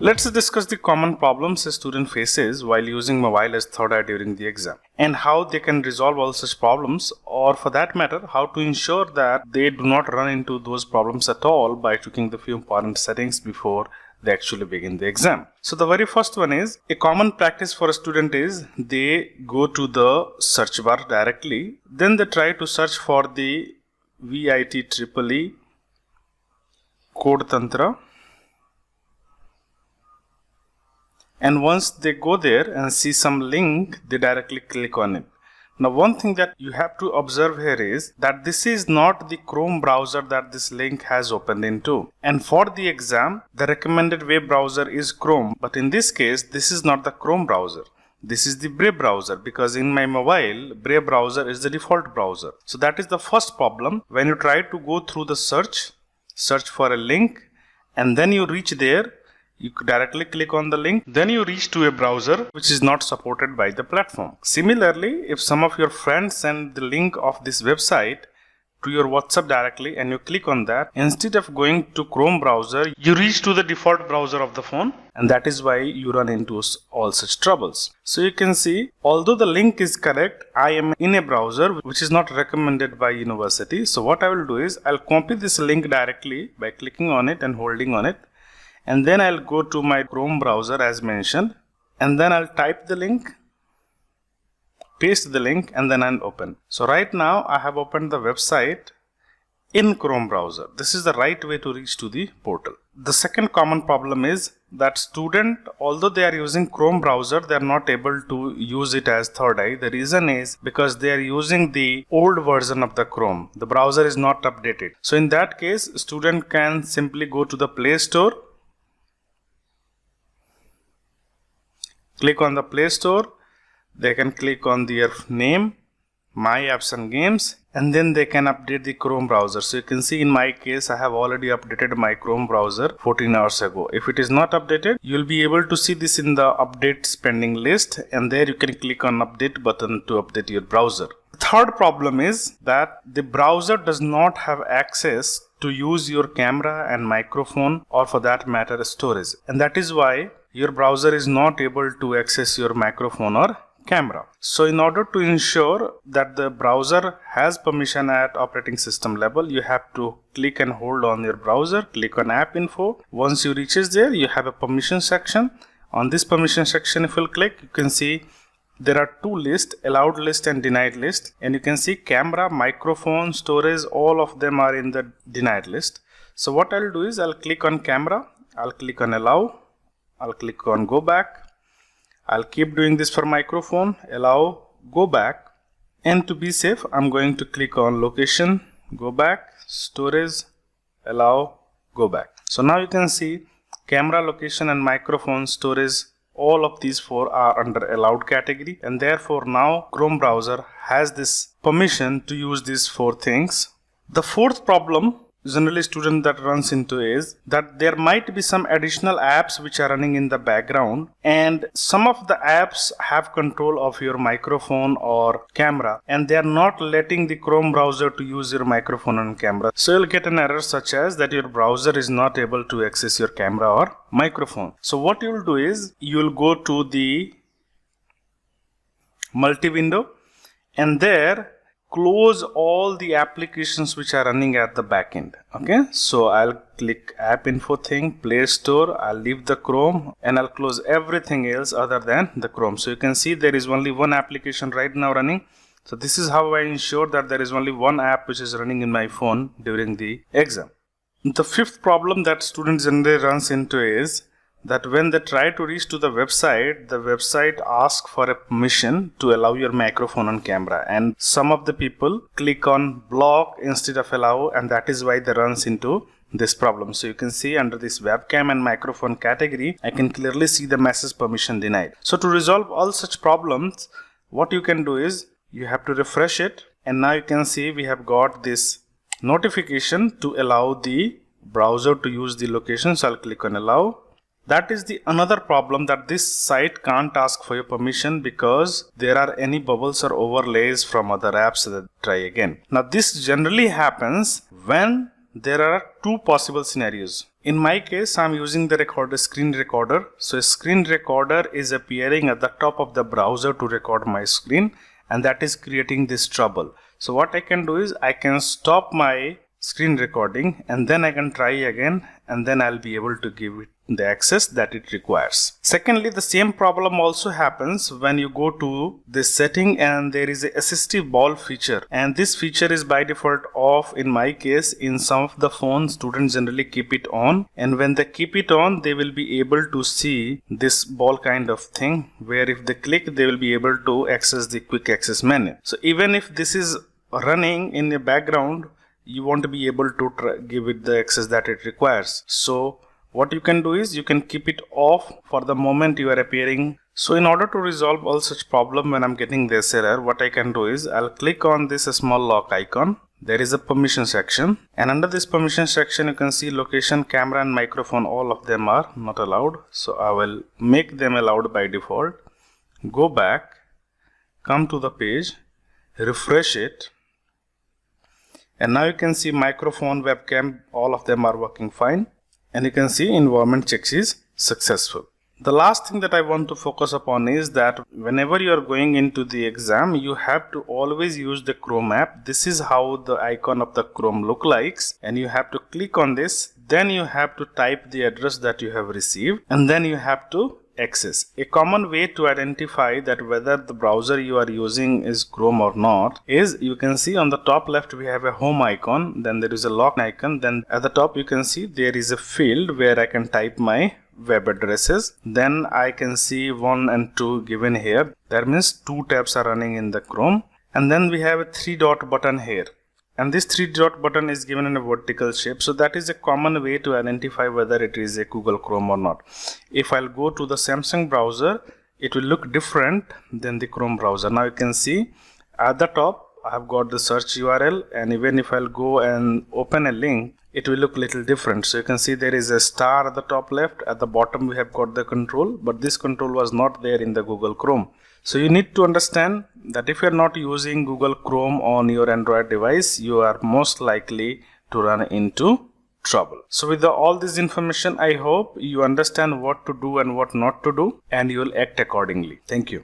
Let's discuss the common problems a student faces while using mobile as third eye during the exam and how they can resolve all such problems, or for that matter, how to ensure that they do not run into those problems at all by tweaking the few important settings before they actually begin the exam. So the very first one is, a common practice for a student is they go to the search bar directly, then they try to search for the VIT Code Tantra. And once they go there and see some link, they directly click on it. Now, one thing that you have to observe here is that this is not the Chrome browser that this link has opened into. And for the exam, the recommended web browser is Chrome. But in this case, this is not the Chrome browser. This is the Brave browser, because in my mobile, Brave browser is the default browser. So that is the first problem. When you try to go through the search for a link, and then you reach there, you directly click on the link, then you reach to a browser which is not supported by the platform. Similarly, if some of your friends send the link of this website to your WhatsApp directly and you click on that, instead of going to Chrome browser, you reach to the default browser of the phone, and that is why you run into all such troubles. So you can see, although the link is correct, I am in a browser which is not recommended by university. So what I will do is, I'll copy this link directly by clicking on it and holding on it. And then I'll go to my Chrome browser as mentioned, and then I'll type the link, paste the link, and then I'll open. So right now I have opened the website in Chrome browser. This is the right way to reach to the portal. The second common problem is that student, although they are using Chrome browser, they are not able to use it as third eye. The reason is because they are using the old version of the Chrome. The browser is not updated. So in that case, student can simply go to the Play Store, click on the Play Store, they can click on their name, My Apps and Games, and then they can update the Chrome browser. So you can see in my case, I have already updated my Chrome browser 14 hours ago. If it is not updated, you'll be able to see this in the updates pending list, and there you can click on update button to update your browser. The third problem is that the browser does not have access to use your camera and microphone, or for that matter storage, and that is why your browser is not able to access your microphone or camera. So in order to ensure that the browser has permission at operating system level, you have to click and hold on your browser, click on app info. Once you reaches there, you have a permission section. On this permission section, if you'll click, you can see there are two lists, allowed list and denied list, and you can see camera, microphone, storage, all of them are in the denied list. So what I'll do is, I'll click on camera, I'll click on allow, I'll click on go back. I'll keep doing this for microphone, allow, go back, and to be safe, I'm going to click on location, go back, storage, allow, go back. So now you can see camera, location, and microphone, storage, all of these four are under allowed category, and therefore now Chrome browser has this permission to use these four things. The fourth problem generally student that runs into is that there might be some additional apps which are running in the background, and some of the apps have control of your microphone or camera, and they are not letting the Chrome browser to use your microphone and camera. So you'll get an error such as that your browser is not able to access your camera or microphone. So what you'll do is, you'll go to the multi-window, and there close all the applications which are running at the back end. Okay, so I'll click app info thing, Play Store, I'll leave the Chrome, and I'll close everything else other than the Chrome. So you can see there is only one application right now running. So this is how I ensure that there is only one app which is running in my phone during the exam. The fifth problem that students generally runs into is that when they try to reach to the website asks for a permission to allow your microphone and camera, and some of the people click on block instead of allow, and that is why they runs into this problem. So you can see under this webcam and microphone category, I can clearly see the message permission denied. So to resolve all such problems, what you can do is, you have to refresh it, and now you can see we have got this notification to allow the browser to use the location. So I'll click on allow. That is the another problem, that this site can't ask for your permission because there are any bubbles or overlays from other apps that try again. Now this generally happens when there are two possible scenarios. In my case, I'm using the screen recorder. So a screen recorder is appearing at the top of the browser to record my screen, and that is creating this trouble. So what I can do is I can stop my screen recording and then I can try again, and then I'll be able to give it the access that it requires. Secondly, the same problem also happens when you go to this setting and there is a assistive ball feature, and this feature is by default off. In my case, in some of the phones, students generally keep it on, and when they keep it on, they will be able to see this ball kind of thing, where if they click, they will be able to access the quick access menu. So even if this is running in the background, you won't be able to give it the access that it requires. So what you can do is you can keep it off for the moment you are appearing. So in order to resolve all such problem when I'm getting this error, what I can do is I'll click on this small lock icon. There is a permission section, and under this permission section you can see location, camera and microphone, all of them are not allowed. So I will make them allowed by default. Go back, come to the page, refresh it, and now you can see microphone, webcam, all of them are working fine. And you can see environment checks is successful. The last thing that I want to focus upon is that whenever you are going into the exam, you have to always use the Chrome app. This is how the icon of the Chrome look like, and you have to click on this. Then you have to type the address that you have received, and then you have to access. A common way to identify that whether the browser you are using is Chrome or not is, you can see on the top left we have a home icon, then there is a lock icon, then at the top you can see there is a field where I can type my web addresses. Then I can see 1 and 2 given here. That means 2 tabs are running in the Chrome, and then we have a 3-dot button here. And this 3-dot button is given in a vertical shape. So that is a common way to identify whether it is a Google Chrome or not. If I'll go to the Samsung browser, it will look different than the Chrome browser. Now you can see at the top, I have got the search URL, and even if I'll go and open a link, it will look little different. So you can see there is a star at the top left. At the bottom, we have got the control, but this control was not there in the Google Chrome. So you need to understand that if you are not using Google Chrome on your Android device, you are most likely to run into trouble. So with all this information, I hope you understand what to do and what not to do, and you will act accordingly. Thank you.